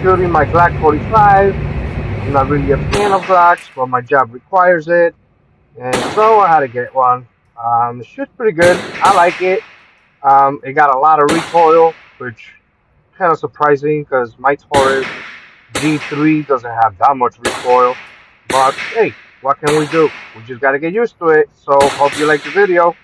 shooting my Glock 45. I'm not really a fan of Glocks, but my job requires it, and so I had to get one. It shoots pretty good. I like it. It got a lot of recoil, which kind of surprising because my Taurus G3 doesn't have that much recoil. But hey, what can we do? We just gotta get used to it. So hope you like the video.